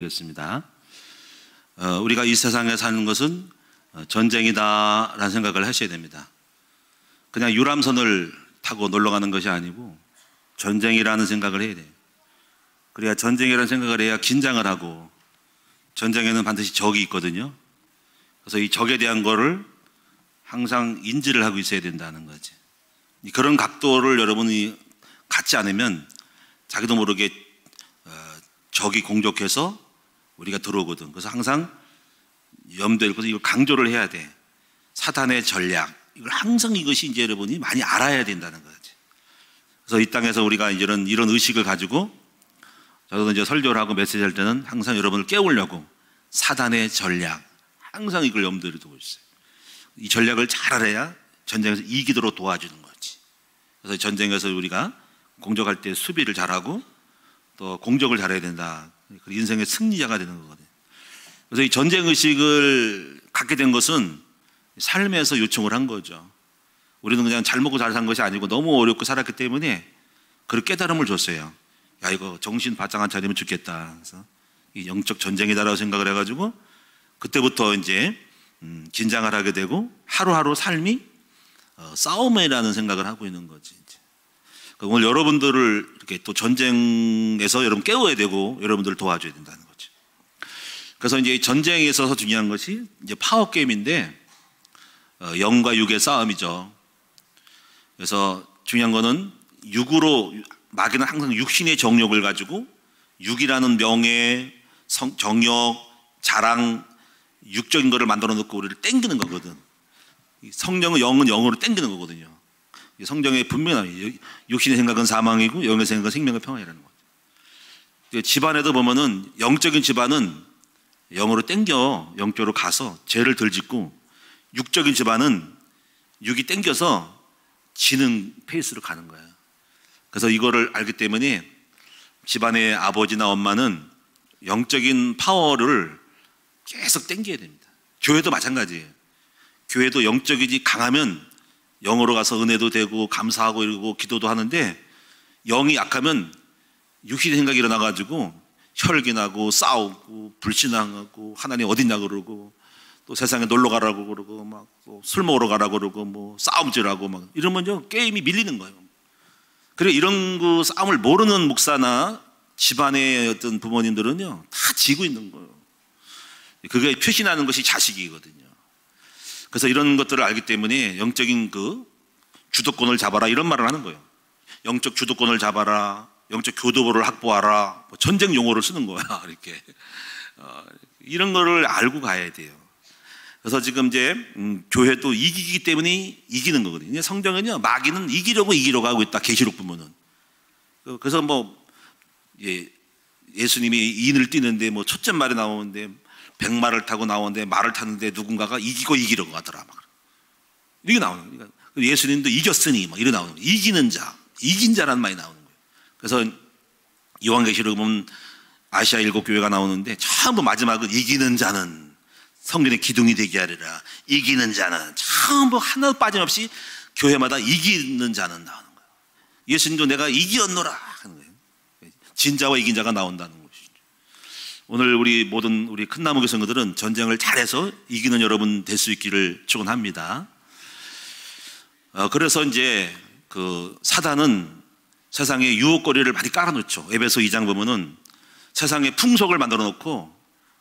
겠습니다. 우리가 이 세상에 사는 것은 전쟁이다라는 생각을 하셔야 됩니다. 그냥 유람선을 타고 놀러 가는 것이 아니고 전쟁이라는 생각을 해야 돼요. 그래야 전쟁이라는 생각을 해야 긴장을 하고, 전쟁에는 반드시 적이 있거든요. 그래서 이 적에 대한 거를 항상 인지를 하고 있어야 된다는 거지. 그런 각도를 여러분이 갖지 않으면 자기도 모르게 적이 공격해서 우리가 들어오거든. 그래서 항상 염두에 두고 이걸 강조를 해야 돼. 사탄의 전략, 이걸 항상 이것이 이제 여러분이 많이 알아야 된다는 거지. 그래서 이 땅에서 우리가 이런 의식을 가지고, 저도 이제 설교를 하고 메시지할 때는 항상 여러분을 깨우려고 사탄의 전략, 항상 이걸 염두에 두고 있어요. 이 전략을 잘 알아야 전쟁에서 이기도록 도와주는 거지. 그래서 전쟁에서 우리가 공격할 때 수비를 잘하고 또 공격을 잘해야 된다. 인생의 승리자가 되는 거거든요. 그래서 이 전쟁의식을 갖게 된 것은 삶에서 요청을 한 거죠. 우리는 그냥 잘 먹고 잘 산 것이 아니고 너무 어렵고 살았기 때문에 그 깨달음을 줬어요. 야, 이거 정신 바짝 안 차리면 죽겠다. 그래서 이 영적 전쟁이다라고 생각을 해가지고 그때부터 이제 긴장을 하게 되고 하루하루 삶이 싸움이라는 생각을 하고 있는 거지. 오늘 여러분들을 이렇게 또 전쟁에서 여러분 깨워야 되고 여러분들을 도와줘야 된다는 거죠. 그래서 이제 전쟁에 있어서 중요한 것이 이제 파워 게임인데, 영과 육의 싸움이죠. 그래서 중요한 거는 육으로, 마귀는 항상 육신의 정욕을 가지고 육이라는 명예, 정욕, 자랑, 육적인 거를 만들어 놓고 우리를 땡기는 거거든. 성령은 영은 영으로 땡기는 거거든요. 성경에 분명히 육신의 생각은 사망이고 영의 생각은 생명의 평안이라는 거죠. 집안에도 보면은 영적인 집안은 영으로 땡겨 영적으로 가서 죄를 덜 짓고, 육적인 집안은 육이 땡겨서 지는 페이스로 가는 거예요. 그래서 이거를 알기 때문에 집안의 아버지나 엄마는 영적인 파워를 계속 땡겨야 됩니다. 교회도 마찬가지예요. 교회도 영적이지 강하면 영으로 가서 은혜도 되고 감사하고 이러고 기도도 하는데, 영이 약하면 육신의 생각이 일어나가지고 혈기나고 싸우고 불신앙하고 하나님 어딨냐 그러고 또 세상에 놀러 가라고 그러고 막 술 먹으러 가라고 그러고 뭐 싸움질하고 막 이러면요 게임이 밀리는 거예요. 그리고 이런 그 싸움을 모르는 목사나 집안의 어떤 부모님들은요 다 지고 있는 거예요. 그게 표시나는 것이 자식이거든요. 그래서 이런 것들을 알기 때문에 영적인 그 주도권을 잡아라 이런 말을 하는 거예요. 영적 주도권을 잡아라, 영적 교도보를 확보하라, 뭐 전쟁 용어를 쓰는 거야. 이렇게 이런 거를 알고 가야 돼요. 그래서 지금 이제 교회도 이기기 때문에 이기는 거거든요. 성경은요 마귀는 이기려고 하고 있다. 계시록 보면은. 그래서 뭐 예수님이 인을 뛰는데 뭐 첫째 말이 나오는데 100마를 타고 나오는데 말을 탔는데 누군가가 이기려고 하더라. 막. 이게 나오는 거예요. 예수님도 이겼으니 막 이래 나오는 거예요. 이기는 자, 이긴 자라는 말이 나오는 거예요. 그래서 요한계시록 보면 아시아 7교회가 나오는데 전부 마지막은 이기는 자는 성전의 기둥이 되게 하리라. 이기는 자는 전부 하나 빠짐없이 교회마다 이기는 자는 나오는 거예요. 예수님도 내가 이기었노라 하는 거예요. 진자와 이긴 자가 나온다는 거예요. 오늘 우리 모든 우리 큰나무 교성들은 전쟁을 잘해서 이기는 여러분 될 수 있기를 축원합니다. 그래서 이제 그 사단은 세상에 유혹거리를 많이 깔아놓죠. 에베소 2장 보면은 세상에 풍속을 만들어 놓고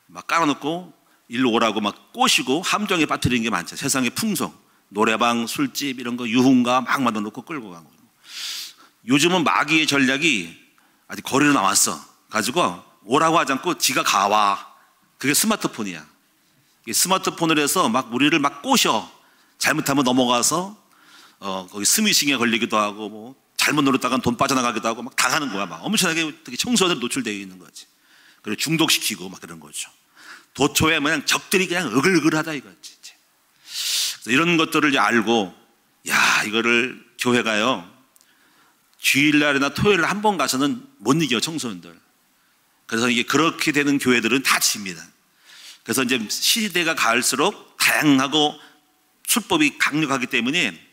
막 깔아놓고 일로 오라고 막 꼬시고 함정에 빠뜨리는 게 많죠. 세상의 풍속, 노래방, 술집 이런 거 유흥가 막 만들어 놓고 끌고 가고. 요즘은 마귀의 전략이 아직 거리로 나왔어. 가지고 오라고 하지 않고 지가 가와. 그게 스마트폰이야. 스마트폰을 해서 막 우리를 막 꼬셔. 잘못하면 넘어가서 거기 스미싱에 걸리기도 하고 뭐 잘못 누르다가 돈 빠져나가기도 하고 막 당하는 거야. 막 엄청나게 특히 청소년들 노출되어 있는 거지. 그리고 중독시키고 막 그런 거죠. 도초에 그냥 적들이 그냥 으글으글하다 이거지. 이런 것들을 이제 알고, 야 이거를 교회가요 주일날이나 토요일날 한 번 가서는 못 이겨 청소년들. 그래서 이게 그렇게 되는 교회들은 다 집니다. 그래서 이제 시대가 갈수록 다양하고 술법이 강력하기 때문에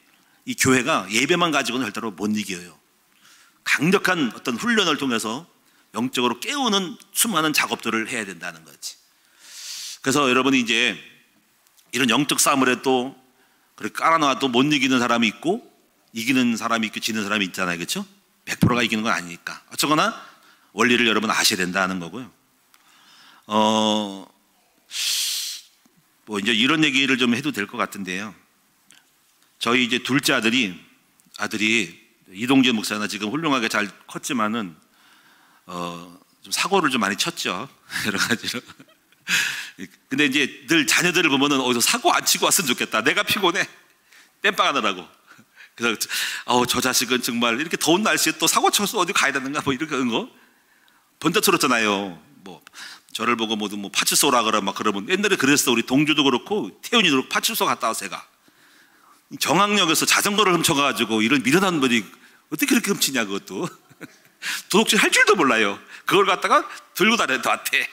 이 교회가 예배만 가지고는 절대로 못 이겨요. 강력한 어떤 훈련을 통해서 영적으로 깨우는 수많은 작업들을 해야 된다는 거지. 그래서 여러분이 이제 이런 영적 싸움을 해도 그렇게 깔아놔도 못 이기는 사람이 있고 이기는 사람이 있고 지는 사람이 있잖아요. 그렇죠? 100%가 이기는 건 아니니까. 어쩌거나 원리를 여러분 아셔야 된다는 거고요. 뭐 이제 이런 얘기를 좀 해도 될 것 같은데요. 저희 이제 둘째 아들이 이동재 목사나 지금 훌륭하게 잘 컸지만은 좀 사고를 좀 많이 쳤죠. 여러 가지로. 근데 이제 늘 자녀들을 보면은 어디서 사고 안 치고 왔으면 좋겠다. 내가 피곤해. 땜빵 하느라고. 그래서 저 자식은 정말 이렇게 더운 날씨에 또 사고 쳐서 어디 가야 되는가 뭐 이렇게 하는 거 번쩍들었잖아요. 뭐 저를 보고 모두 뭐 파출소 오라 그러 막 그러면 옛날에 그랬어. 우리 동주도 그렇고 태훈이도 그렇고 파출소 갔다 와서 제가 경항역에서 자전거를 훔쳐가지고 이런 미련한 분이 어떻게 그렇게 훔치냐 그것도. 도둑질 할 줄도 몰라요. 그걸 갖다가 들고 다녔는데 왔대.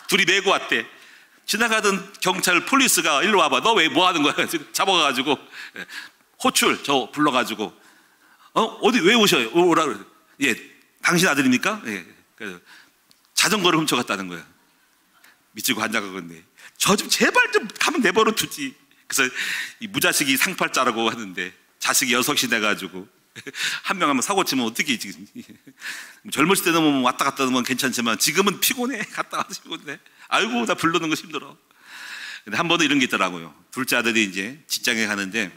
둘이 메고 왔대. 지나가던 경찰 폴리스가 일로 와봐. 너 왜 뭐 하는 거야? 잡아가지고 호출 저 불러가지고 어디 왜 오셔요? 오라 그래. 예, 당신 아들입니까? 예. 자전거를 훔쳐갔다는 거야. 미치고 앉아가겠네. 저 좀 제발 좀 가면 내버려 두지. 그래서 이 무자식이 상팔자라고 하는데 자식이 6이 돼가지고 한 명 하면 사고 치면 어떻게 지금. 젊었을 때는 뭐 왔다 갔다 하면 괜찮지만 지금은 피곤해. 갔다 와서 피곤해. 아이고 나 부르는 거 힘들어. 근데 한 번은 이런 게 있더라고요. 둘째 아들이 이제 직장에 가는데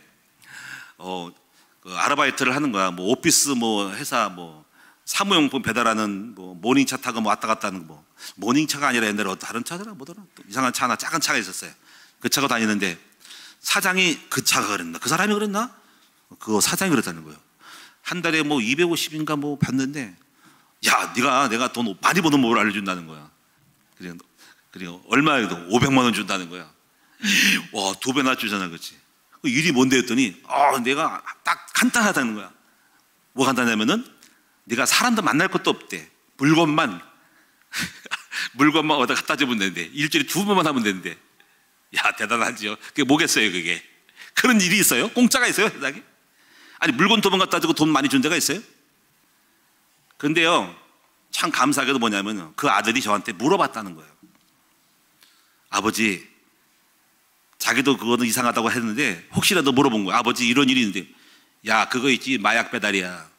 그 아르바이트를 하는 거야. 뭐 오피스 뭐 회사 뭐 사무용품 배달하는 뭐 모닝차 타고 뭐 왔다 갔다 하는 거 뭐 모닝차가 아니라 옛날에 다른 차더라 뭐더라 또 이상한 차 하나 작은 차가 있었어요. 그 차가 다니는데 사장이 그 차가 그랬나? 그 사람이 그랬나? 그거 사장이 그랬다는 거예요. 한 달에 뭐 250인가 뭐 받는데 야 내가 돈 많이 버는 법을 알려준다는 거야. 그리고 얼마에도 500만 원 준다는 거야. 와 2배나 주잖아. 그렇지. 일이 뭔데 했더니 내가 딱 간단하다는 거야. 뭐 간단하냐면은 네가 사람도 만날 것도 없대. 물건만 어디다 갖다 주면 되는데 일주일에 2번만 하면 되는데. 야 대단하지요. 그게 뭐겠어요 그게. 그런 일이 있어요? 공짜가 있어요 세상에? 아니 물건 2번 갖다 주고 돈 많이 준 데가 있어요? 근데요 참 감사하게도 뭐냐면 그 아들이 저한테 물어봤다는 거예요. 아버지 자기도 그거는 이상하다고 했는데 혹시라도 물어본 거야. 아버지 이런 일이 있는데 야 그거 있지 마약 배달이야.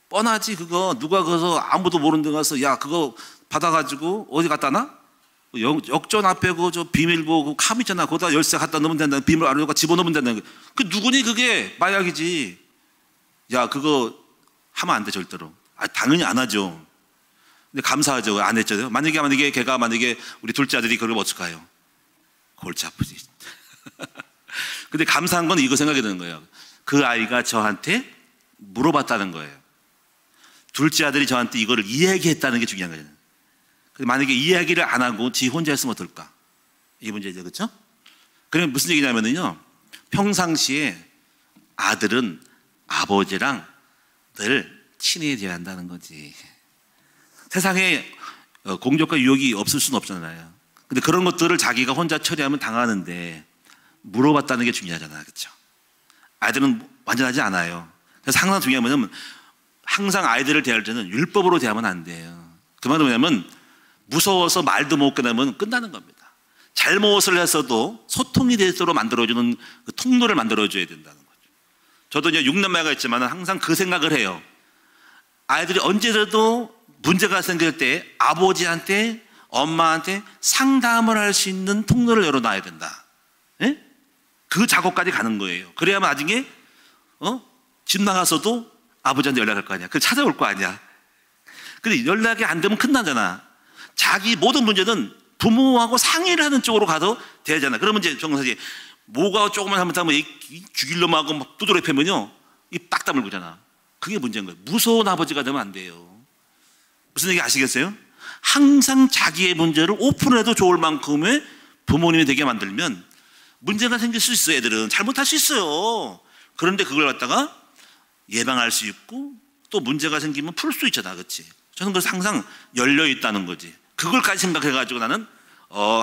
뻔하지 그거. 누가 거기서 아무도 모르는 데 가서 야 그거 받아가지고 어디 갖다 놔? 역전 앞에 저 비밀번호 그 캄 있잖아. 거기다 열쇠 갖다 넣으면 된다. 비밀 안에다가 집어넣으면 된다. 그 누구니 그게 마약이지. 야 그거 하면 안 돼 절대로. 당연히 안 하죠. 근데 감사하죠. 안 했죠. 만약에 걔가 우리 둘째 아들이 그러면 어떡해요? 골치 아프지. 근데 감사한 건 이거 생각이 드는 거예요. 그 아이가 저한테 물어봤다는 거예요. 둘째 아들이 저한테 이거를 이야기했다는 게 중요한 거예요. 만약에 이야기를 안 하고 지 혼자 했으면 어떨까? 이 문제죠. 그렇죠? 그러면 무슨 얘기냐면요. 평상시에 아들은 아버지랑 늘 친해져야 한다는 거지. 세상에 공적과 유혹이 없을 수는 없잖아요. 근데 그런 것들을 자기가 혼자 처리하면 당하는데 물어봤다는 게 중요하잖아요. 그렇죠? 아이들은 완전하지 않아요. 그래서 항상 중요한 건 뭐냐면 항상 아이들을 대할 때는 율법으로 대하면 안 돼요. 그 말은 뭐냐면 무서워서 말도 못 꺼내면 끝나는 겁니다. 잘못을 했어도 소통이 되도록 만들어주는 그 통로를 만들어줘야 된다는 거죠. 저도 이제 6남매가 있지만 항상 그 생각을 해요. 아이들이 언제라도 문제가 생길 때 아버지한테 엄마한테 상담을 할 수 있는 통로를 열어놔야 된다. 예? 그 작업까지 가는 거예요. 그래야만 나중에 집 나가서도 아버지한테 연락할 거 아니야. 그걸 찾아올 거 아니야. 근데 연락이 안 되면 끝나잖아. 자기 모든 문제는 부모하고 상의를 하는 쪽으로 가도 되잖아. 그러면 이제 정사지 뭐가 조금만 잘못하면 죽일려면 하고 막 두드려 패면요 입 딱 다물고잖아. 그게 문제인 거예요. 무서운 아버지가 되면 안 돼요. 무슨 얘기 아시겠어요? 항상 자기의 문제를 오픈해도 좋을 만큼의 부모님이 되게 만들면 문제가 생길 수 있어요. 애들은 잘못할 수 있어요. 그런데 그걸 갖다가 예방할 수 있고 또 문제가 생기면 풀 수 있잖아. 그렇지? 저는 그래서 항상 열려 있다는 거지. 그걸까지 생각해가지고 나는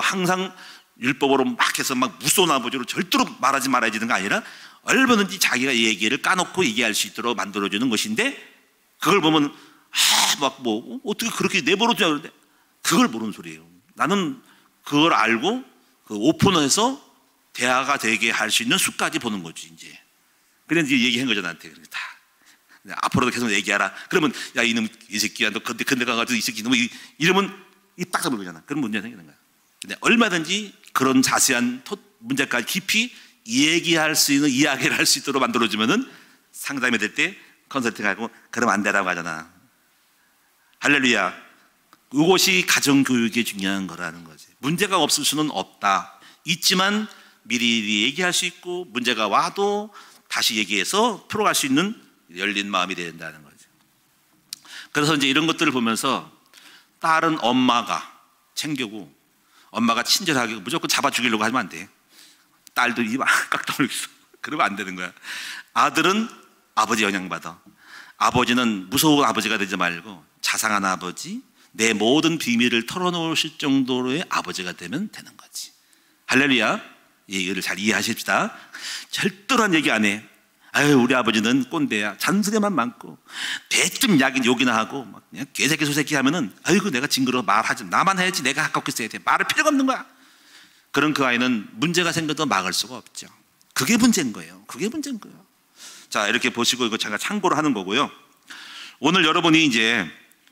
항상 율법으로 막 해서 막 무서운 아버지로 절대로 말하지 말아야 되는 거 아니라 얼마든지 자기가 얘기를 까놓고 얘기할 수 있도록 만들어주는 것인데 그걸 보면 막 뭐 어떻게 그렇게 내버려두냐 그러는데 그걸 모르는 소리예요. 나는 그걸 알고 그 오픈해서 대화가 되게 할 수 있는 수까지 보는 거지 이제. 그래서 이제 얘기한 거죠 나한테. 다 앞으로도 계속 얘기하라. 그러면 야 이놈 이 새끼야 너 근데 가가지고 이 새끼 너 이러면 이 딱 잡는 거잖아. 그런 문제가 생기는 거야. 근데 얼마든지 그런 자세한 문제까지 깊이 얘기할 수 있는 이야기를 할 수 있도록 만들어주면은 상담이 될 때 컨설팅하고 그러면 안 되라고 하잖아. 할렐루야. 이것이 가정교육이 중요한 거라는 거지. 문제가 없을 수는 없다. 있지만 미리 얘기할 수 있고 문제가 와도 다시 얘기해서 풀어갈 수 있는 열린 마음이 된다는 거죠. 그래서 이제 이런 것들을 보면서 딸은 엄마가 챙기고 엄마가 친절하게 무조건 잡아 죽이려고 하면 안 돼. 딸도 입 깍 다물고 있어. 그러면 안 되는 거야. 아들은 아버지 영향받아. 아버지는 무서운 아버지가 되지 말고 자상한 아버지, 내 모든 비밀을 털어놓으실 정도로의 아버지가 되면 되는 거지. 할렐루야. 이 얘기를 잘 이해하십시다. 절대로 한 얘기 안 해. 아유 우리 아버지는 꼰대야. 잔소리만 많고 대뜸 약인 욕이나 하고 막 그냥 개새끼 소새끼 하면은 아이고 내가 징그러워 말하지 나만 해야지 내가 가깝게 써야 돼. 말할 필요가 없는 거야. 그런 그 아이는 문제가 생겨도 막을 수가 없죠. 그게 문제인 거예요. 그게 문제인 거예요. 자 이렇게 보시고 이거 제가 참고로 하는 거고요. 오늘 여러분이 이제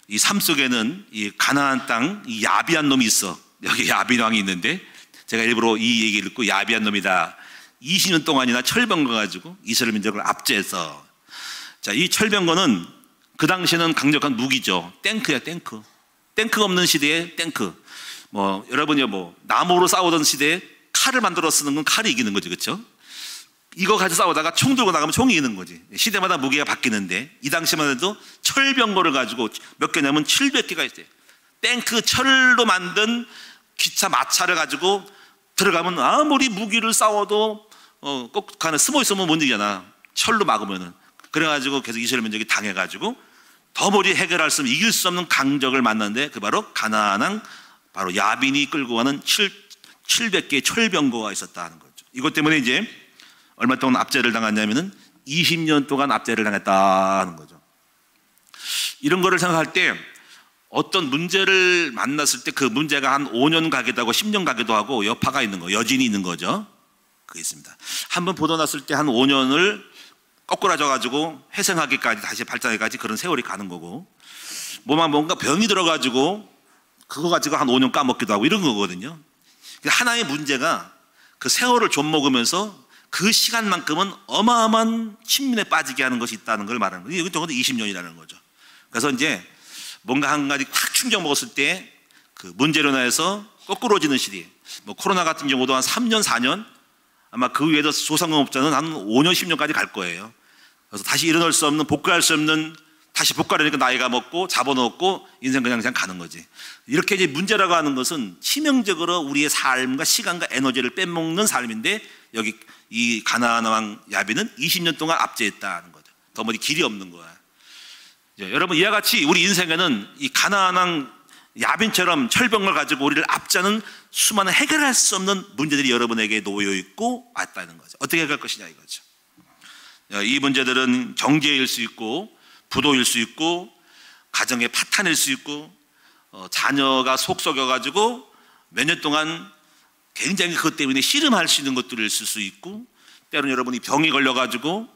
이 삶 속에는 이 가나안 땅 이 야비한 놈이 있어. 여기 야빈 왕이 있는데 제가 일부러 이 얘기를 듣고 야비한 놈이다. 20년 동안이나 철병거 가지고 이스라엘 민족을 압제해서 자, 이 철병거는 그 당시에는 강력한 무기죠. 탱크야, 탱크. 탱크가 없는 시대에 탱크. 뭐 여러분이 뭐 나무로 싸우던 시대에 칼을 만들어 쓰는 건 칼이 이기는 거죠, 그렇죠? 이거 가지고 싸우다가 총 들고 나가면 총이 이기는 거지. 시대마다 무기가 바뀌는데 이 당시만 해도 철병거를 가지고 몇 개냐면 700개가 있어요. 탱크 철로 만든 기차 마차를 가지고 들어가면 아무리 무기를 싸워도 꼭 가는 숨어 있으면 못 이기잖아. 철로 막으면은. 그래가지고 계속 이스라엘 민족이 당해가지고 더머리 해결할 수 없는 이길 수 없는 강적을 만났는데 그 바로 가나안 바로 야빈이 끌고 가는 700개의 철병거가 있었다는 거죠. 이것 때문에 이제 얼마 동안 압제를 당했냐면은 20년 동안 압제를 당했다는 거죠. 이런 거를 생각할 때 어떤 문제를 만났을 때 그 문제가 한 5년 가기도 하고 10년 가기도 하고 여파가 있는 거, 여진이 있는 거죠. 그게 있습니다. 한번 보도 났을 때 한 5년을 거꾸라져가지고 회생하기까지 다시 발전하기까지 그런 세월이 가는 거고 뭔가 병이 들어가지고 그거 가지고 한 5년 까먹기도 하고 이런 거거든요. 하나의 문제가 그 세월을 좀 먹으면서 그 시간만큼은 어마어마한 침민에 빠지게 하는 것이 있다는 걸 말하는 거예요. 이것도 20년이라는 거죠. 그래서 이제 뭔가 한 가지 확 충격 먹었을 때 그 문제로 인해서 거꾸로지는 시대. 뭐 코로나 같은 경우도 한 3년, 4년 아마 그 외에도 소상공업자는 한 5년, 10년까지 갈 거예요. 그래서 다시 일어날 수 없는, 복구할 수 없는, 다시 복구하려니까 나이가 먹고 잡아놓고 인생 그냥 가는 거지. 이렇게 이제 문제라고 하는 것은 치명적으로 우리의 삶과 시간과 에너지를 빼먹는 삶인데 여기 이 가나안 왕 야빈은 20년 동안 압제했다는 거죠. 더 뭐 길이 없는 거야. 여러분 이와 같이 우리 인생에는 이 가나안 왕 야빈처럼 철병을 가지고 우리를 압제하는 수많은 해결할 수 없는 문제들이 여러분에게 놓여 있고 왔다는 거죠. 어떻게 해결할 것이냐 이거죠. 이 문제들은 경제일 수 있고 부도일 수 있고 가정의 파탄일 수 있고 자녀가 속 썩여가지고 몇 년 동안 굉장히 그것 때문에 씨름할 수 있는 것들을 쓸 수 있고 때로는 여러분이 병이 걸려가지고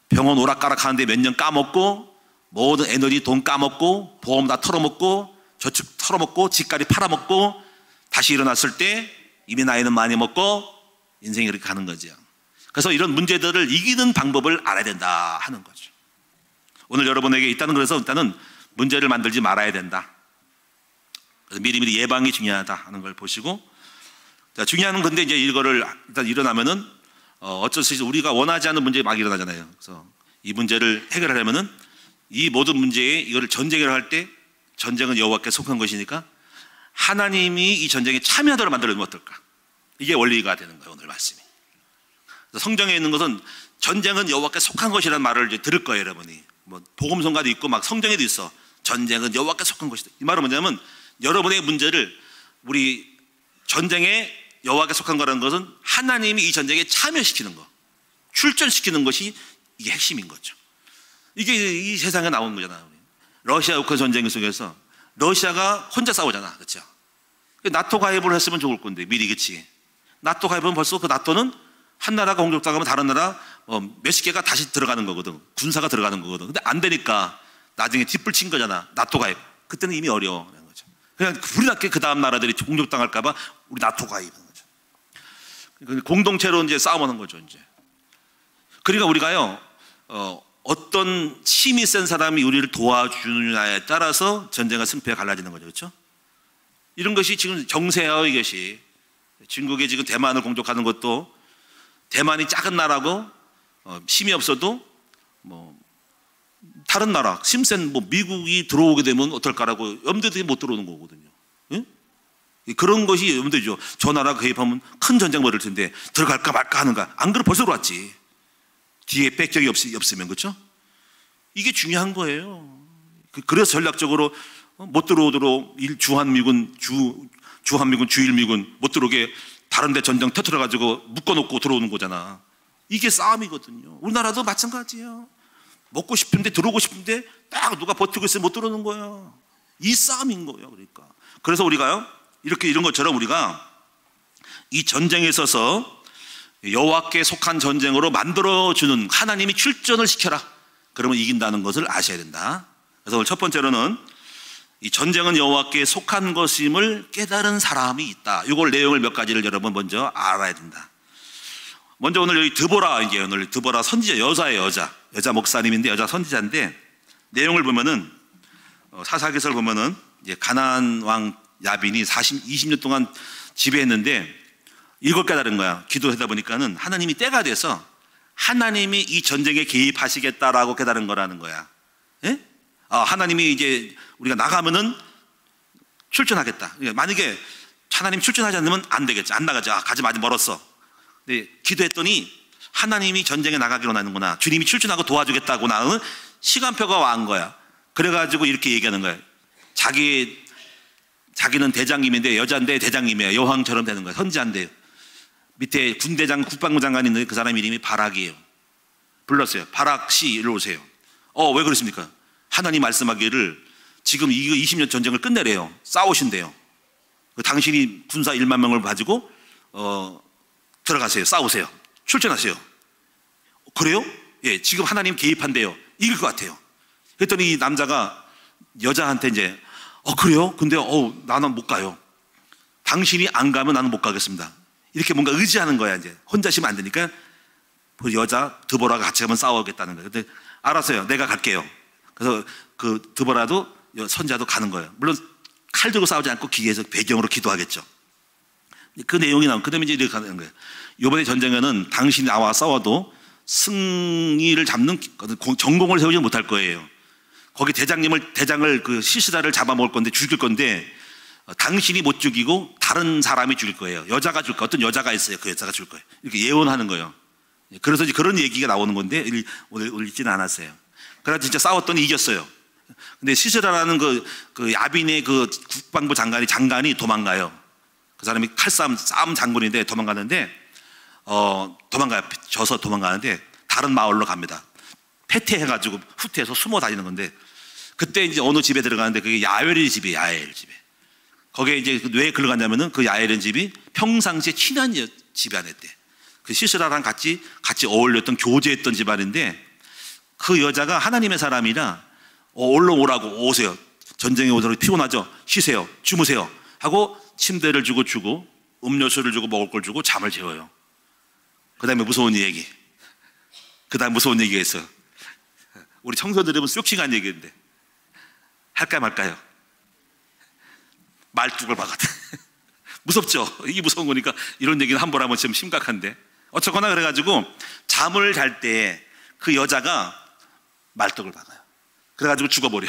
병원 오락가락 하는데 몇 년 까먹고 모든 에너지 돈 까먹고 보험 다 털어먹고 저축 털어먹고 집까지 팔아먹고 다시 일어났을 때 이미 나이는 많이 먹고 인생이 이렇게 가는 거죠. 그래서 이런 문제들을 이기는 방법을 알아야 된다 하는 거죠. 오늘 여러분에게 있다는 그래서 일단은 문제를 만들지 말아야 된다. 그래서 미리미리 예방이 중요하다 하는 걸 보시고 자, 중요한 건데 이제 이거를 일단 일어나면은 어쩔 수 없이 우리가 원하지 않는 문제가 막 일어나잖아요. 그래서 이 문제를 해결하려면은 이 모든 문제에 이거를 전쟁을 할 때 전쟁은 여호와께 속한 것이니까 하나님이 이 전쟁에 참여하도록 만들어주면 어떨까? 이게 원리가 되는 거예요, 오늘 말씀이. 성경에 있는 것은 전쟁은 여호와께 속한 것이라는 말을 이제 들을 거예요, 여러분이. 뭐 복음성가도 있고 막 성경에도 있어. 전쟁은 여호와께 속한 것이다. 이 말은 뭐냐면 여러분의 문제를 우리 전쟁에 여호와께 속한 거라는 것은 하나님이 이 전쟁에 참여시키는 거, 출전시키는 것이 이게 핵심인 거죠. 이게 이 세상에 나온 거잖아요. 러시아 우크라이나 전쟁 속에서 러시아가 혼자 싸우잖아, 그렇죠? 나토 가입을 했으면 좋을 건데 미리, 그렇지? 나토 가입은 벌써 그 나토는 한 나라가 공격당하면 다른 나라 몇십 개가 다시 들어가는 거거든. 군사가 들어가는 거거든. 근데 안 되니까 나중에 뒷불 친 거잖아. 나토 가입. 그때는 이미 어려워. 거죠. 그냥 불이 났게 그 다음 나라들이 공격당할까봐 우리 나토 가입. 공동체로 이제 싸움하는 거죠, 이제. 그러니까 우리가요, 어떤 힘이 센 사람이 우리를 도와주느냐에 따라서 전쟁과 승패가 갈라지는 거죠, 그렇죠? 이런 것이 지금 정세예요, 이것이. 중국이 지금 대만을 공격하는 것도 대만이 작은 나라고 힘이 없어도 뭐 다른 나라, 힘센 뭐 미국이 들어오게 되면 어떨까라고 염두에 못 들어오는 거거든요. 예? 그런 것이 염두죠. 저 나라가 개입하면 큰 전쟁 벌일 텐데 들어갈까 말까 하는가. 안 그러면 벌써 들어왔지. 뒤에 백격이 없으면, 그렇죠? 이게 중요한 거예요. 그래서 전략적으로 못 들어오도록 주한미군, 주일미군 못 들어오게 다른 데 전쟁 터뜨려가지고 묶어놓고 들어오는 거잖아. 이게 싸움이거든요. 우리나라도 마찬가지예요. 먹고 싶은데 들어오고 싶은데 딱 누가 버티고 있으면 못 들어오는 거예요. 이 싸움인 거예요. 그러니까. 그래서 우리가요, 이런 것처럼 우리가 이 전쟁에 있어서 여호와께 속한 전쟁으로 만들어주는 하나님이 출전을 시켜라. 그러면 이긴다는 것을 아셔야 된다. 그래서 오늘 첫 번째로는 이 전쟁은 여호와께 속한 것임을 깨달은 사람이 있다. 이걸 내용을 몇 가지를 여러분 먼저 알아야 된다. 먼저 오늘 여기 오늘 드보라 선지자, 여자예요, 여자 목사님인데 여자 선지자인데 내용을 보면은 사사기서를 보면은 이제 가나안 왕 야빈이 20년 동안 지배했는데 이걸 깨달은 거야. 기도하다 보니까는 하나님이 때가 돼서 하나님이 이 전쟁에 개입하시겠다라고 깨달은 거라는 거야. 예? 하나님이 이제 우리가 나가면은 출전하겠다. 만약에 하나님 출전하지 않으면 안 되겠지. 안 나가지. 가지 아직 멀었어. 근데 기도했더니 하나님이 전쟁에 나가기로 나는구나. 주님이 출전하고 도와주겠다고 나는 시간표가 완 거야. 그래가지고 이렇게 얘기하는 거야. 자기는 대장님인데 여자인데 대장님이에요. 여왕처럼 되는 거야. 선지자인데 밑에 군대장, 국방부 장관이 있는데 그 사람 이름이 바락이에요. 불렀어요. 바락 씨, 이리 오세요. 왜 그러십니까? 하나님 말씀하기를 지금 이거 20년 전쟁을 끝내래요. 싸우신대요. 당신이 군사 1만 명을 가지고 들어가세요. 싸우세요. 출전하세요. 그래요? 예, 지금 하나님 개입한대요. 이길 것 같아요. 그랬더니 이 남자가 여자한테 이제 그래요? 근데 나는 못 가요. 당신이 안 가면 나는 못 가겠습니다. 이렇게 뭔가 의지하는 거야. 이제 혼자 있으면 안 되니까 그 여자 드보라가 같이 가면 싸우겠다는 거예요. 근데 알았어요. 내가 갈게요. 그래서 그 드보라도 선자도 가는 거예요. 물론 칼 들고 싸우지 않고 기계에서 배경으로 기도하겠죠. 그 내용이 나오면 그 다음에 이제 이렇게 가는 거예요. 이번에 전쟁에는 당신이 나와 싸워도 승리를 잡는 전공을 세우지 못할 거예요. 거기 대장을 그 시시다를 잡아먹을 건데 죽일 건데 당신이 못 죽이고 다른 사람이 죽일 거예요. 여자가 죽을 거예요. 어떤 여자가 있어요. 그 여자가 죽을 거예요. 이렇게 예언하는 거예요. 그래서 이제 그런 얘기가 나오는 건데 오늘 읽지는 않았어요. 그래서 진짜 싸웠더니 이겼어요. 근데 시스라라는 그 야빈의 그 국방부 장관이 도망가요. 그 사람이 싸움 장군인데 도망가는데 도망가요. 져서 도망가는데 다른 마을로 갑니다. 패퇴해가지고 후퇴해서 숨어 다니는 건데 그때 이제 어느 집에 들어가는데 그게 야엘의 집이에요. 야엘 집에. 거기에 이제 왜 글로 갔냐면은 그 야엘의 집이 평상시에 친한 집안이었대. 그 시스라랑 같이 어울렸던 교제했던 집안인데 그 여자가 하나님의 사람이라 얼른 오라고 오세요. 전쟁에 오도록 피곤하죠. 쉬세요. 주무세요. 하고 침대를 주고 음료수를 주고 먹을 걸 주고 잠을 재워요. 그 다음에 무서운 얘기가 있어요. 우리 청소들은 쑥싱한 얘기인데 할까 말까요? 말뚝을 박았다. 무섭죠? 이게 무서운 거니까 이런 얘기는 함부로 하면 좀 심각한데 어쨌거나 그래가지고 잠을 잘 때 그 여자가 말뚝을 박아요. 그래가지고 죽어버려.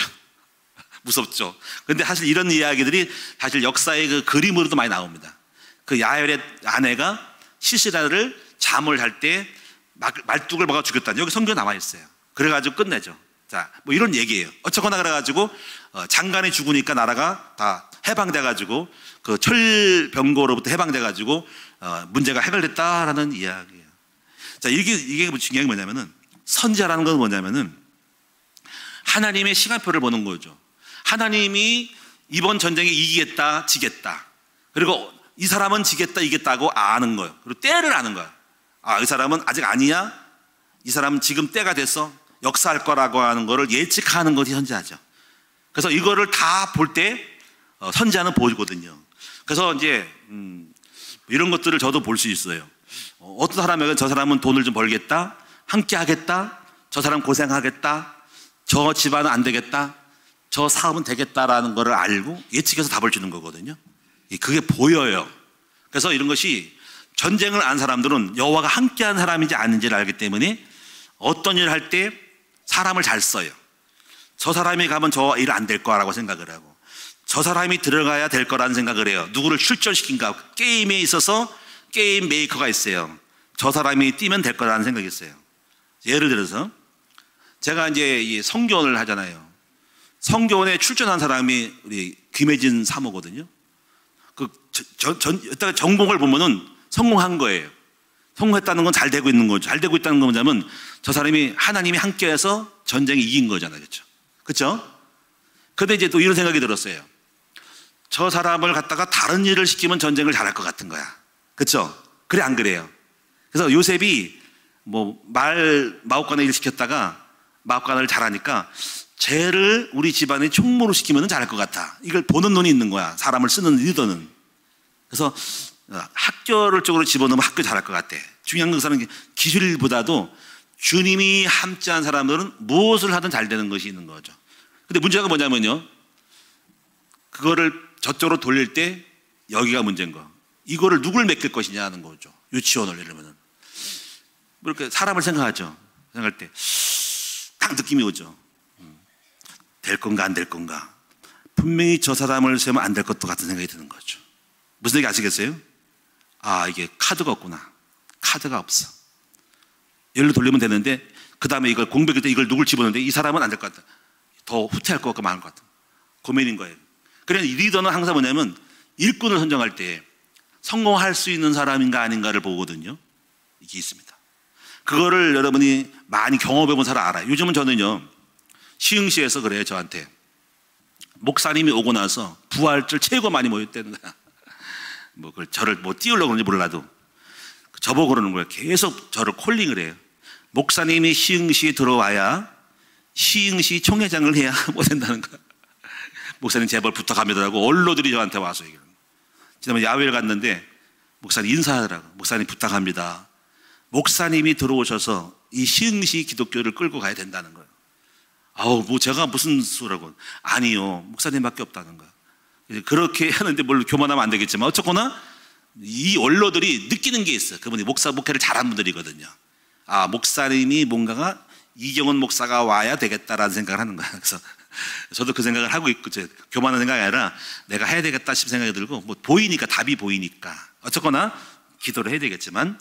무섭죠? 근데 사실 이런 이야기들이 사실 역사의 그 그림으로도 많이 나옵니다. 그 야엘의 아내가 시시라를 잠을 할 때 말뚝을 박아 죽였다는 여기 성경에 나와 있어요. 그래가지고 끝내죠. 자, 뭐 이런 얘기예요. 어쨌거나 그래가지고 장관이 죽으니까 나라가 다 해방돼가지고 그 철병거로부터 해방돼가지고 문제가 해결됐다라는 이야기예요. 자, 이게 중요한 게 뭐냐면은 선지자라는 건 뭐냐면은 하나님의 시간표를 보는 거죠. 하나님이 이번 전쟁에 이기겠다, 지겠다. 그리고 이 사람은 지겠다, 이겠다고 아는 거예요. 그리고 때를 아는 거예요. 아, 이 사람은 아직 아니야? 이 사람은 지금 때가 됐어? 역사할 거라고 하는 거를 예측하는 것이 선지자죠. 그래서 이거를 다 볼 때 선지자는 보이거든요. 그래서 이제 이런 것들을 저도 볼 수 있어요. 어떤 사람에게 저 사람은 돈을 좀 벌겠다, 함께 하겠다, 저 사람 고생하겠다, 저 집안은 안 되겠다, 저 사업은 되겠다라는 거를 알고 예측해서 답을 주는 거거든요. 그게 보여요. 그래서 이런 것이 전쟁을 안 사람들은 여호와가 함께한 사람인지 아닌지를 알기 때문에 어떤 일을 할 때 사람을 잘 써요. 저 사람이 가면 저 일 안 될 거라고 생각을 하고, 저 사람이 들어가야 될 거라는 생각을 해요. 누구를 출전시킨가. 게임에 있어서 게임 메이커가 있어요. 저 사람이 뛰면 될 거라는 생각이 있어요. 예를 들어서 제가 이제 이 성교원을 하잖아요. 성교원에 출전한 사람이 우리 김혜진 사모거든요. 전공을 보면은 성공한 거예요. 성공했다는 건 잘 되고 있는 거죠. 잘 되고 있다는 건 뭐냐면 저 사람이 하나님이 함께해서 전쟁에 이긴 거잖아요. 그렇죠? 그렇죠? 근데 이제 또 이런 생각이 들었어요. 저 사람을 갖다가 다른 일을 시키면 전쟁을 잘할 것 같은 거야. 그렇죠? 그래 안 그래요? 그래서 요셉이 뭐 마옥간의 일을 시켰다가 마옥간을 잘하니까 쟤를 우리 집안의 총무로 시키면 잘할 것 같아. 이걸 보는 눈이 있는 거야. 사람을 쓰는 리더는. 그래서 학교를 쪽으로 집어넣으면 학교 잘할 것 같아. 중요한 것은 기술보다도 주님이 함께한 사람들은 무엇을 하든 잘 되는 것이 있는 거죠. 근데 문제가 뭐냐면요, 그거를 저쪽으로 돌릴 때 여기가 문제인 거. 이거를 누굴 맡길 것이냐 하는 거죠. 유치원을 예를 들면 이렇게 사람을 생각하죠. 생각할 때 딱 느낌이 오죠. 될 건가 안 될 건가. 분명히 저 사람을 세우면 안 될 것도 같은 생각이 드는 거죠. 무슨 얘기 아시겠어요? 아, 이게 카드가 없구나. 카드가 없어. 열로 돌리면 되는데 그 다음에 이걸 공백일 때 이걸 누굴 집어넣는데 이 사람은 안 될 것 같다. 더 후퇴할 것 같고 많을 것 같다. 고민인 거예요. 그래서 리더는 항상 뭐냐면 일꾼을 선정할 때 성공할 수 있는 사람인가 아닌가를 보거든요. 이게 있습니다. 그거를 여러분이 많이 경험해본 사람 알아요. 요즘은 저는요, 시흥시에서 그래요. 저한테 목사님이 오고 나서 부활절 최고 많이 모였다는 거야. 뭐 그걸 저를 뭐 띄우려고 그런지 몰라도 저보고 그러는 거예요. 계속 저를 콜링을 해요. 목사님이 시흥시에 들어와야 시흥시 총회장을 해야 뭐 된다는 거야. 목사님 제발 부탁합니다 하고 언로들이 저한테 와서 얘기하는 거예요. 지난번에 야외를 갔는데 목사님 인사하더라고. 목사님 부탁합니다. 목사님이 들어오셔서 이 시흥시 기독교를 끌고 가야 된다는 거예요. 아우, 뭐 제가 무슨 수라고. 아니요, 목사님밖에 없다는 거야. 그렇게 하는데 뭘 교만하면 안 되겠지만 어쨌거나 이 원로들이 느끼는 게 있어요. 그분이 목회를 잘한 분들이거든요. 아, 목사님이 뭔가가 이경원 목사가 와야 되겠다라는 생각을 하는 거야. 그래서 저도 그 생각을 하고 있고, 교만한 생각이 아니라 내가 해야 되겠다 싶은 생각이 들고, 뭐 보이니까, 답이 보이니까 어쨌거나 기도를 해야 되겠지만,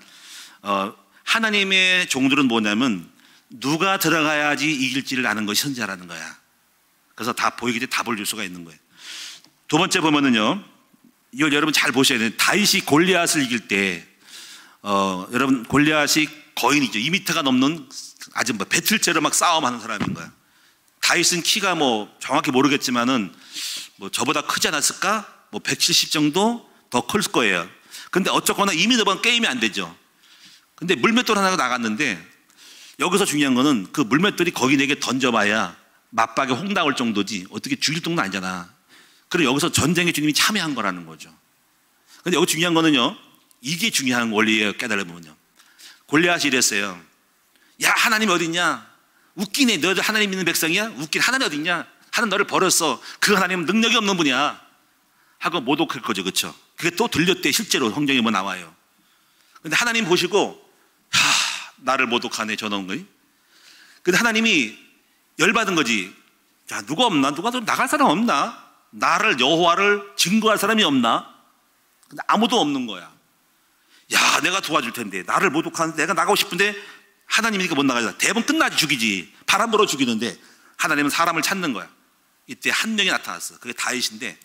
하나님의 종들은 뭐냐면 누가 들어가야지 이길지를 아는 것이 선지자라는 거야. 그래서 다 보이기 때문에 답을 줄 수가 있는 거예요. 두 번째 보면은요, 이걸 여러분 잘 보셔야 돼요. 다윗이 골리앗을 이길 때, 여러분 골리앗이 거인이죠. 2m가 넘는 아주 뭐 배틀째로 막 싸움하는 사람인 거야. 다윗은 키가 뭐 정확히 모르겠지만은 뭐 저보다 크지 않았을까? 뭐 170 정도 더 클 거예요. 근데 어쨌거나 2m만 게임이 안 되죠. 근데 물맷돌 하나가 나갔는데 여기서 중요한 거는 그 물맷돌이 거긴에게 던져봐야 맞박에 홍 나올 정도지 어떻게 죽일 정도는 아니잖아. 그리고 여기서 전쟁에 주님이 참여한 거라는 거죠. 근데 여기 중요한 거는요, 이게 중요한 원리예요. 깨달아보면요, 골리앗이 이랬어요. 야, 하나님 어디 있냐? 웃기네. 너희들 하나님 믿는 백성이야? 웃긴 하나님 어디 있냐? 하나님 너를 버렸어. 그 하나님은 능력이 없는 분이야 하고 모독할 거죠. 그렇죠? 그게 또 들렸대. 실제로 성경에 뭐 나와요. 근데 하나님 보시고 나를 모독하네 저놈 거이. 근데 하나님이 열받은 거지. 야, 누가 없나? 누가 좀 나갈 사람 없나? 나를, 여호와를 증거할 사람이 없나? 근데 아무도 없는 거야. 야, 내가 도와줄 텐데 나를 모독하는데 내가 나가고 싶은데 하나님이니까 못 나가잖아. 대부분 끝나지 죽이지. 바람 불어 죽이는데 하나님은 사람을 찾는 거야. 이때 한 명이 나타났어. 그게 다윗인데,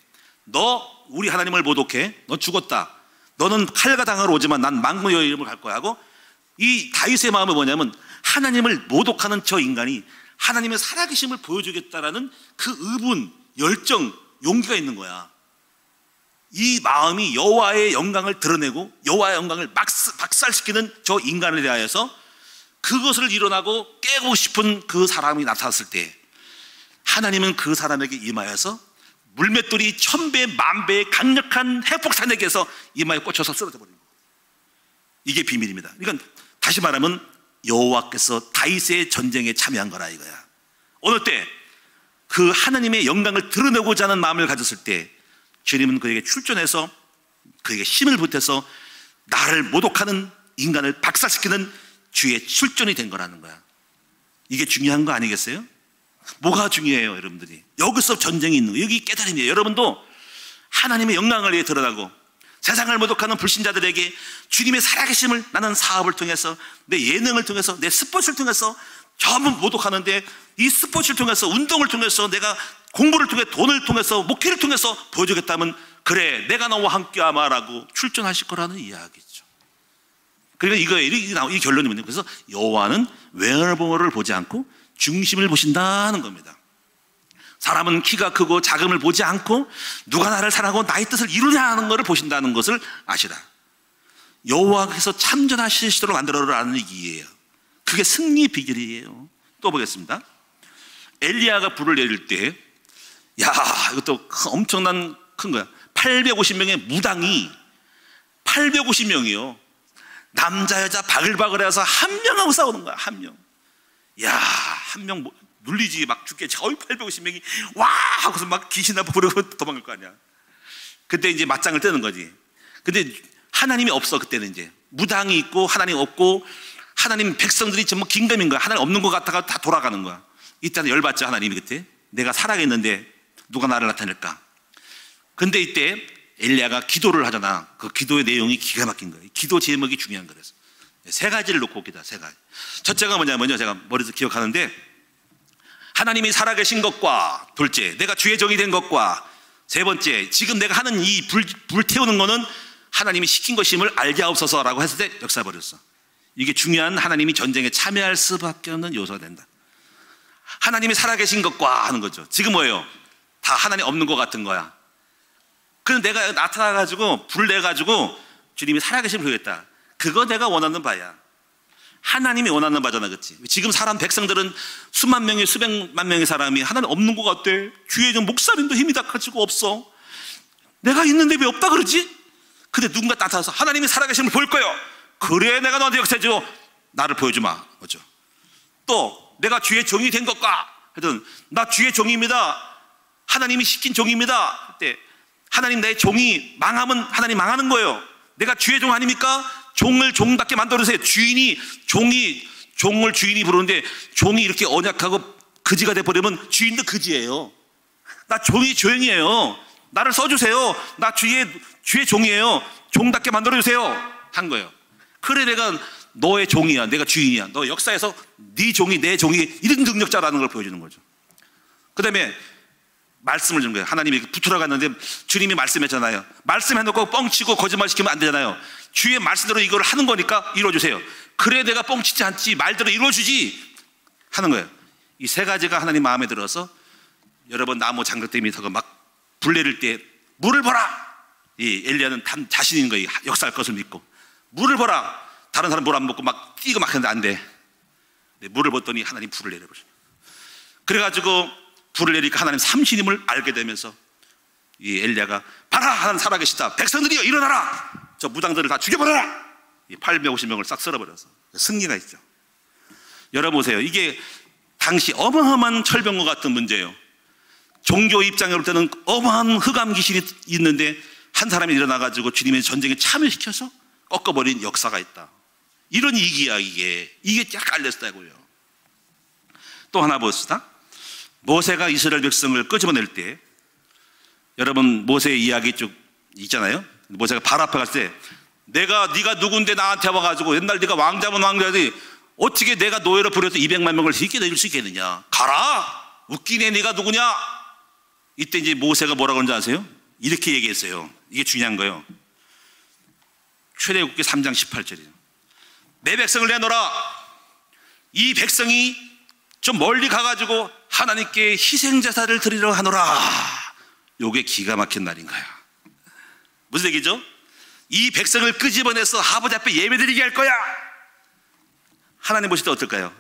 너 우리 하나님을 모독해. 너 죽었다. 너는 칼과 당하러 오지만 난 만군의 이름을 갈 거야 하고, 이 다윗의 마음은 뭐냐면 하나님을 모독하는 저 인간이 하나님의 살아계심을 보여주겠다라는 그 의분, 열정, 용기가 있는 거야. 이 마음이 여호와의 영광을 드러내고 여호와의 영광을 박살시키는 저 인간에 대하여서 그것을 일어나고 깨고 싶은 그 사람이 나타났을 때 하나님은 그 사람에게 임하여서 물맷돌이 1000배, 10,000배의 강력한 핵폭탄에게서 이마에 꽂혀서 쓰러져 버립니다. 이게 비밀입니다. 그러니까 다시 말하면 여호와께서 다윗의 전쟁에 참여한 거라 이거야. 어느 때 그 하나님의 영광을 드러내고자 하는 마음을 가졌을 때 주님은 그에게 출전해서 그에게 힘을 보태서 나를 모독하는 인간을 박살시키는 주의 출전이 된 거라는 거야. 이게 중요한 거 아니겠어요? 뭐가 중요해요, 여러분들이? 여기서 전쟁이 있는 거예요. 여기 깨달음이에요. 여러분도 하나님의 영광을 위해 드러나고 세상을 모독하는 불신자들에게 주님의 살아계심을 나는 사업을 통해서 내 예능을 통해서 내 스포츠를 통해서 전부 모독하는데 이 스포츠를 통해서 운동을 통해서 내가 공부를 통해 돈을 통해서 목회를 통해서 보여주겠다면 그래 내가 너와 함께하마라고 출전하실 거라는 이야기죠. 그러니까 이거예요. 이 결론이 뭐냐면 그래서 여호와는 외모를 보지 않고 중심을 보신다는 겁니다. 사람은 키가 크고 작음을 보지 않고 누가 나를 사랑하고 나의 뜻을 이루냐 하는 것을 보신다는 것을 아시라. 여호와께서 참전하시도록 만들어라는 얘기예요. 그게 승리의 비결이에요. 또 보겠습니다. 엘리야가 불을 내릴 때, 이것도 엄청난 큰 거야. 850명의 무당이 850명이요. 남자 여자 바글바글해서 한 명하고 싸우는 거야. 한 명. 한 명 눌리지 막 죽게. 거의 850명이 와 하고서 막 귀신나 부르고 도망갈 거 아니야. 그때 이제 맞짱을 뜨는 거지. 근데 하나님이 없어. 그때는 이제 무당이 있고 하나님 없고 하나님 백성들이 전부 긴가민 거야. 하나님 없는 것 같다가 다 돌아가는 거야. 이때는 열받죠. 하나님이 그때 내가 살아있는데 누가 나를 나타낼까. 근데 이때 엘리야가 기도를 하잖아. 그 기도의 내용이 기가 막힌 거예요. 기도 제목이 중요한 거라서 세 가지를 놓고 기다. 세 가지. 첫째가 뭐냐면요, 제가 머리에서 기억하는데 하나님이 살아계신 것과 둘째 내가 주의 종이 된 것과 세 번째 지금 내가 하는 이 불태우는 거는 하나님이 시킨 것임을 알게 하옵소서라고 했을 때 역사 버렸어. 이게 중요한 하나님이 전쟁에 참여할 수밖에 없는 요소가 된다. 하나님이 살아계신 것과 하는 거죠. 지금 뭐예요? 다 하나님 없는 것 같은 거야. 그럼 내가 나타나가지고 불을 내가지고 주님이 살아계심을 보이겠다. 그거 내가 원하는 바야. 하나님이 원하는 바잖아, 그렇지? 지금 사람 백성들은 수만 명이 수백만 명의 사람이 하나님 없는 것 같대. 주의 종 목사님도 힘이 다 가지고 없어. 내가 있는데 왜 없다 그러지? 근데 누군가 나타나서 하나님이 살아계심을 보일 거예요. 그래 내가 너한테 역사해줘. 나를 보여주마. 그렇죠? 또 내가 주의 종이 된 것과 하여튼 나 주의 종입니다. 하나님이 시킨 종입니다. 그때 하나님 내 종이 망하면 하나님 망하는 거예요. 내가 주의 종 아닙니까? 종을 종답게 만들어주세요. 종을 주인이 부르는데 종이 이렇게 언약하고 그지가 돼버리면 주인도 그지예요. 나 종이 조용이에요. 나를 써주세요. 나 주의 종이에요. 종답게 만들어주세요. 한 거예요. 그래 내가 너의 종이야. 내가 주인이야. 너 역사에서 네 종이 내 종이 이런 능력자라는 걸 보여주는 거죠. 그 다음에 말씀을 주는 거예요. 하나님이 붙으러 갔는데 주님이 말씀했잖아요. 말씀해놓고 뻥치고 거짓말시키면 안 되잖아요. 주의 말씀대로 이걸 하는 거니까 이루어주세요. 그래 내가 뻥치지 않지 말대로 이루어주지 하는 거예요. 이 세 가지가 하나님 마음에 들어서 여러분 나무 장작대 밑에 막 불 내릴 때 물을 보라. 이 엘리야는 자신 있는 거예요. 역사할 것을 믿고 물을 보라. 다른 사람 물 안 먹고 막 뛰고 막 했는데 안 돼. 물을 붓더니 하나님 불을 내려보셔. 그래가지고 불을 내리니까 하나님 삼신임을 알게 되면서 이 엘리야가 봐라 하나님 살아계시다. 백성들이여 일어나라. 저 무당들을 다 죽여버려라. 이 850명을 싹 쓸어버려서 승리가 있죠. 여러분 보세요. 이게 당시 어마어마한 철병과 같은 문제예요. 종교 입장에 볼 때는 어마어마한 흑암 귀신이 있는데 한 사람이 일어나가지고 주님의 전쟁에 참여시켜서 꺾어버린 역사가 있다. 이런 이기야 이게 쫙 알렸다고요. 또 하나 봅시다. 모세가 이스라엘 백성을 끄집어낼 때 여러분 모세의 이야기 쭉 있잖아요. 모세가 발 앞에 갔을 때 네가 누군데 나한테 와가지고 옛날 네가 왕자면 왕자지 어떻게 내가 노예로 부려서 200만 명을 쉽게 내줄 수 있겠느냐. 가라. 웃기네. 네가 누구냐. 이때 이제 모세가 뭐라고 하는지 아세요? 이렇게 얘기했어요. 이게 중요한 거예요. 출애굽기 3장 18절이에요. 내 백성을 내놓으라. 이 백성이 좀 멀리 가가지고 하나님께 희생제사를 드리려 하노라. 요게 기가 막힌 날인 거야. 무슨 얘기죠? 이 백성을 끄집어내서 아버지 앞에 예배드리게 할 거야. 하나님 보실 때 어떨까요?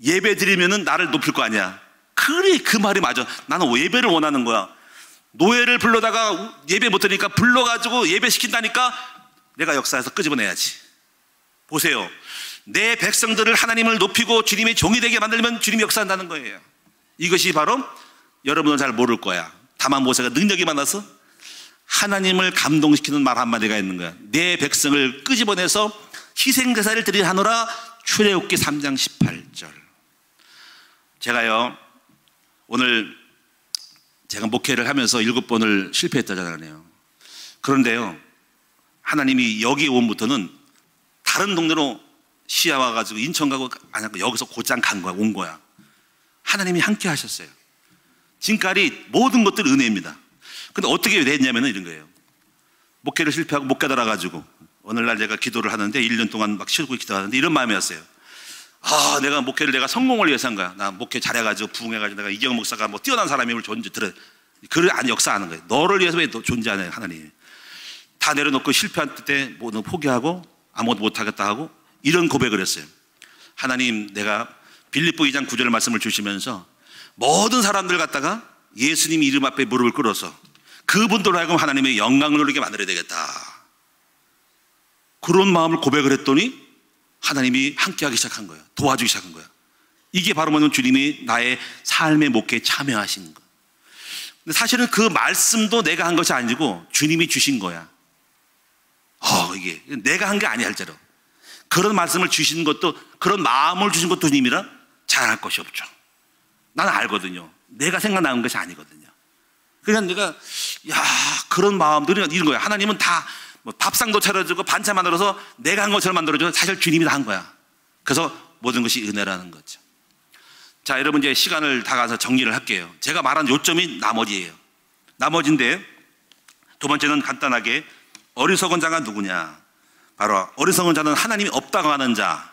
예배드리면은 나를 높일 거 아니야. 그래, 그 말이 맞아. 나는 예배를 원하는 거야. 노예를 불러다가 예배 못 드리니까 불러가지고 예배시킨다니까 내가 역사에서 끄집어내야지. 보세요. 내 백성들을 하나님을 높이고 주님의 종이 되게 만들면 주님이 역사한다는 거예요. 이것이 바로 여러분은 잘 모를 거야. 다만 모세가 능력이 많아서 하나님을 감동시키는 말 한마디가 있는 거야. 내 백성을 끄집어내서 희생제사를 드리려 하노라. 출애굽기 3장 18절. 제가요, 오늘 제가 목회를 하면서 7번을 실패했다잖아요. 그런데요, 하나님이 여기 온부터는 다른 동네로 시야 와가지고 인천 가고 아니 여기서 곧장 간 거야, 온 거야. 하나님이 함께 하셨어요. 지금까지 모든 것들 은혜입니다. 근데 어떻게 됐냐면은 이런 거예요. 목회를 실패하고 못 깨달아가지고 오늘날 제가 기도를 하는데 1년 동안 막 쉬고 기도하는데 이런 마음이었어요. 아, 내가 목회를 내가 성공을 위해서 한 거야. 나 목회 잘해가지고 부흥해가지고 내가 이경 목사가 뭐 뛰어난 사람임을 존재 그를 아니 역사하는 거예요. 너를 위해서 왜 존재하냐 하나님이. 다 내려놓고 실패한 때 모두 포기하고 아무것도 못하겠다 하고 이런 고백을 했어요. 하나님, 내가 빌립보 2장 9절 말씀을 주시면서 모든 사람들 갖다가 예수님 이름 앞에 무릎을 꿇어서 그분들로 하여금 하나님의 영광을 누리게 만들어야 되겠다. 그런 마음을 고백을 했더니 하나님이 함께하기 시작한 거예요. 도와주기 시작한 거예요. 이게 바로 뭐냐면 주님이 나의 삶의 목회에 참여하신 거. 근데 사실은 그 말씀도 내가 한 것이 아니고 주님이 주신 거야. 이게 내가 한 게 아니야. 할자로 그런 말씀을 주신 것도, 그런 마음을 주신 것도 주님이라 잘할 것이 없죠. 나는 알거든요. 내가 생각나는 것이 아니거든요. 그러니까 내가 그런 마음들이 이런 거야. 하나님은 다 뭐 밥상도 차려주고 반찬 만들어서 내가 한 것처럼 만들어줘. 사실 주님이 다 한 거야. 그래서 모든 것이 은혜라는 거죠. 자, 여러분 이제 시간을 다 가서 정리를 할게요. 제가 말한 요점이 나머지예요. 나머지인데 두 번째는 간단하게 어리석은 자가 누구냐. 바로 어리석은 자는 하나님이 없다고 하는 자.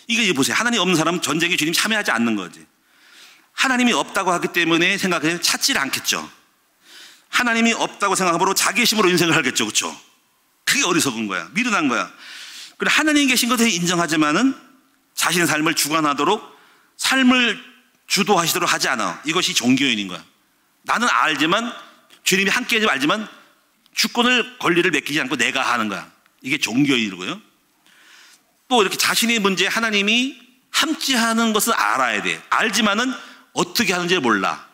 이거 보세요. 하나님이 없는 사람은 전쟁에 주님 참여하지 않는 거지. 하나님이 없다고 하기 때문에 생각해요. 찾지를 않겠죠. 하나님이 없다고 생각하므로 자기 힘으로 인생을 하겠죠. 그렇죠? 그게 어리석은 거야. 미련한 거야. 그리고 하나님이 계신 것을 인정하지만은 자신의 삶을 주관하도록 삶을 주도하시도록 하지 않아. 이것이 종교인인 거야. 나는 알지만 주님이 함께 하지 말지만 주권을 권리를 맡기지 않고 내가 하는 거야. 이게 종교인이고요. 또 이렇게 자신의 문제에 하나님이 함께하는 것을 알아야 돼. 알지만은 어떻게 하는지 몰라.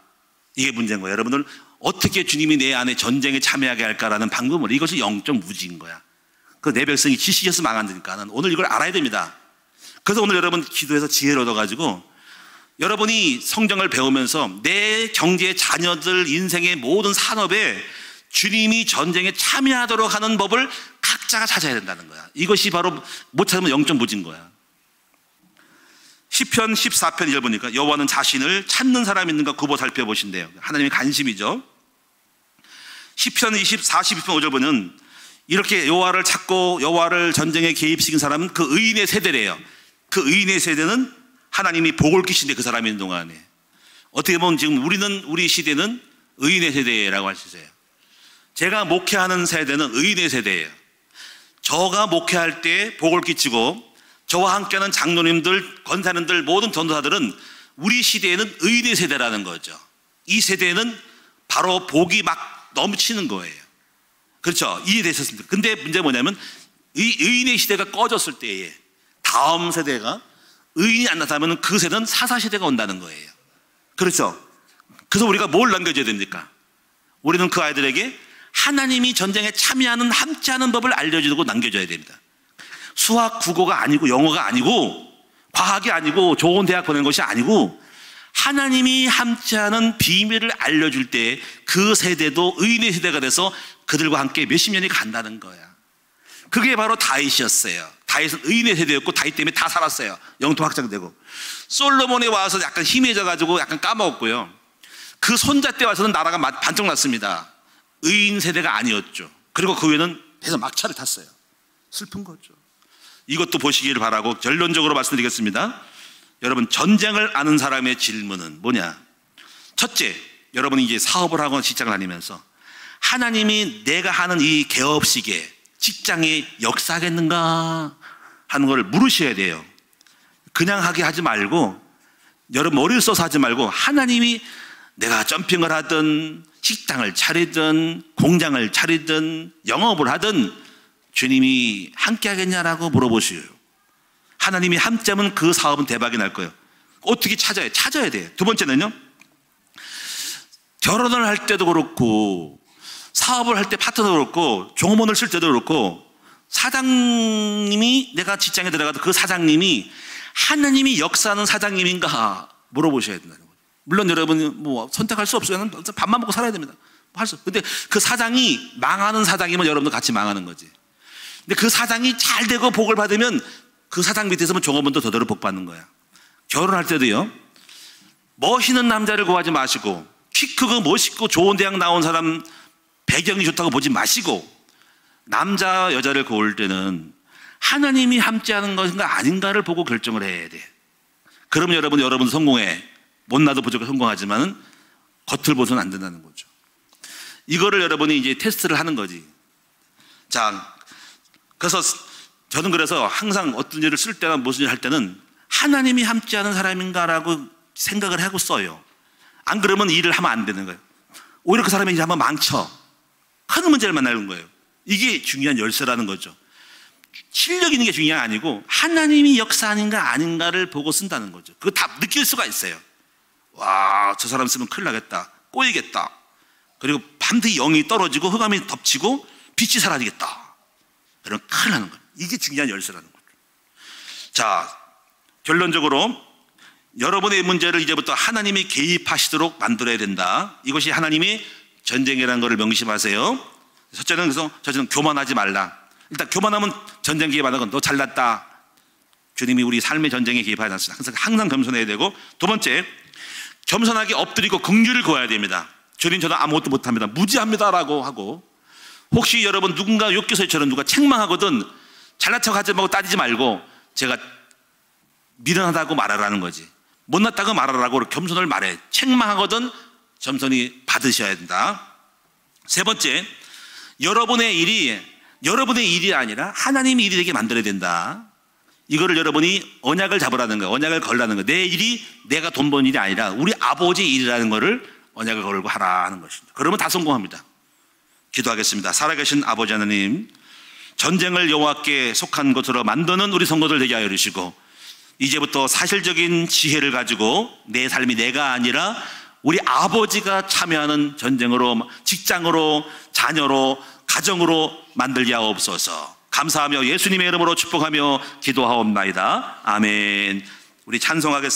이게 문제인 거예요. 여러분들 어떻게 주님이 내 안에 전쟁에 참여하게 할까라는 방법을, 이것이 영적 무지인 거야. 그 내 백성이 지식에서 망한다니까. 오늘 이걸 알아야 됩니다. 그래서 오늘 여러분 기도해서 지혜를 얻어가지고 여러분이 성경을 배우면서 내 경제의 자녀들 인생의 모든 산업에 주님이 전쟁에 참여하도록 하는 법을 각자가 찾아야 된다는 거야. 이것이 바로 못 찾으면 영적 무지인 거야. 시편 14편 1절 보니까 여호와는 자신을 찾는 사람이 있는가 굽어 살펴보신대요. 하나님의 관심이죠. 시편 42편 5절 보면 이렇게 여호와를 찾고 여호와를 전쟁에 개입시킨 사람은 그 의인의 세대래요. 그 의인의 세대는 하나님이 복을 끼신데 그 사람이 있는 동안에 어떻게 보면 지금 우리 시대는 의인의 세대라고 할 수 있어요. 제가 목회하는 세대는 의인의 세대예요. 저가 목회할 때 복을 끼치고 저와 함께하는 장로님들, 권사님들, 모든 전도사들은 우리 시대에는 의인의 세대라는 거죠. 이 세대는 바로 복이 막 넘치는 거예요. 그렇죠? 이해되셨습니까? 근데 문제가 뭐냐면 이 의인의 시대가 꺼졌을 때에 다음 세대가 의인이 안 나타나면 그 세대는 사사시대가 온다는 거예요. 그렇죠? 그래서 우리가 뭘 남겨줘야 됩니까? 우리는 그 아이들에게 하나님이 전쟁에 참여하는 함께하는 법을 알려주고 남겨줘야 됩니다. 수학, 국어가 아니고 영어가 아니고 과학이 아니고 좋은 대학 보낸 것이 아니고 하나님이 함께하는 비밀을 알려줄 때 그 세대도 의인의 세대가 돼서 그들과 함께 몇십 년이 간다는 거야. 그게 바로 다윗이었어요. 다윗은 의인의 세대였고 다윗 때문에 다 살았어요. 영토 확장되고. 솔로몬에 와서 약간 희미해져가지고 약간 까먹었고요. 그 손자 때 와서는 나라가 반쪽 났습니다. 의인 세대가 아니었죠. 그리고 그 후에는 해서 막차를 탔어요. 슬픈 거죠. 이것도 보시기를 바라고 결론적으로 말씀드리겠습니다. 여러분, 전쟁을 아는 사람의 질문은 뭐냐? 첫째, 여러분이 이제 사업을 하고 직장을 다니면서 하나님이 내가 하는 이 개업식에 직장에 역사하겠는가 하는 걸 물으셔야 돼요. 그냥 하게 하지 말고, 여러분 머리를 써서 하지 말고, 하나님이 내가 점핑을 하든 식당을 차리든 공장을 차리든 영업을 하든 주님이 함께 하겠냐라고 물어보시요. 하나님이 함께하면 그 사업은 대박이 날 거예요. 어떻게 찾아야 돼요. 두 번째는요, 결혼을 할 때도 그렇고 사업을 할 때 파트너도 그렇고 종업원을 쓸 때도 그렇고, 사장님이, 내가 직장에 들어가도 그 사장님이 하나님이 역사하는 사장님인가 물어보셔야 된다는 거죠. 물론 여러분 뭐 선택할 수 없어요. 밥만 먹고 살아야 됩니다. 근데 그 사장이 망하는 사장이면 여러분도 같이 망하는 거지. 근데 그 사장이 잘 되고 복을 받으면 그 사장 밑에서 종업원도 더더러 복 받는 거야. 결혼할 때도요, 멋있는 남자를 구하지 마시고, 키 크고 멋있고 좋은 대학 나온 사람 배경이 좋다고 보지 마시고, 남자 여자를 고를 때는 하나님이 함께하는 것인가 아닌가를 보고 결정을 해야 돼. 그러면 여러분 성공해. 못나도 부족해 성공하지만은 겉을 보서는 안 된다는 거죠. 이거를 여러분이 이제 테스트를 하는 거지. 자, 그래서 저는 그래서 항상 어떤 일을 쓸 때나 무슨 일을 할 때는 하나님이 함께하는 사람인가라고 생각을 하고 써요. 안 그러면 일을 하면 안 되는 거예요. 오히려 그 사람이 이제 한번 망쳐. 큰 문제를 만나는 거예요. 이게 중요한 열쇠라는 거죠. 실력 있는 게 중요한 게 아니고 하나님이 역사하는가 아닌가를 보고 쓴다는 거죠. 그거 다 느낄 수가 있어요. 와, 저 사람 쓰면 큰일 나겠다, 꼬이겠다, 그리고 반드시 영이 떨어지고 흑암이 덮치고 빛이 사라지겠다, 그럼 큰일 나는 거예요. 이게 중요한 열쇠라는 거죠. 자, 결론적으로 여러분의 문제를 이제부터 하나님이 개입하시도록 만들어야 된다. 이것이 하나님이 전쟁이라는 것을 명심하세요. 첫째는, 그래서 첫째는 교만하지 말라. 일단 교만하면 전쟁 개입하는 건 너 잘났다. 주님이 우리 삶의 전쟁에 개입하지 않습니다. 항상 겸손해야 되고, 두 번째, 겸손하게 엎드리고 긍휼을 구해야 됩니다. 주님, 저는 아무것도 못합니다, 무지합니다라고 하고, 혹시 여러분 누군가 욥기서처럼 누가 책망하거든 잘난 척하지 말고 따지지 말고 제가 미련하다고 말하라는 거지. 못났다고 말하라고 겸손을 말해. 책망하거든 겸손히 받으셔야 된다. 세 번째, 여러분의 일이 아니라 하나님의 일이 되게 만들어야 된다. 이거를 여러분이 언약을 잡으라는 거예요. 언약을 걸라는 거예요. 내 일이 내가 돈 버는 일이 아니라 우리 아버지의 일이라는 거를 언약을 걸고 하라는 것입니다. 그러면 다 성공합니다. 기도하겠습니다. 살아계신 아버지 하나님, 전쟁을 여호와께 속한 것으로 만드는 우리 성도들 되게 하여 주시고, 이제부터 사실적인 지혜를 가지고 내 삶이 내가 아니라 우리 아버지가 참여하는 전쟁으로, 직장으로, 자녀로, 가정으로 만들게 하옵소서. 감사하며 예수님의 이름으로 축복하며 기도하옵나이다. 아멘. 우리 찬송하겠습니다.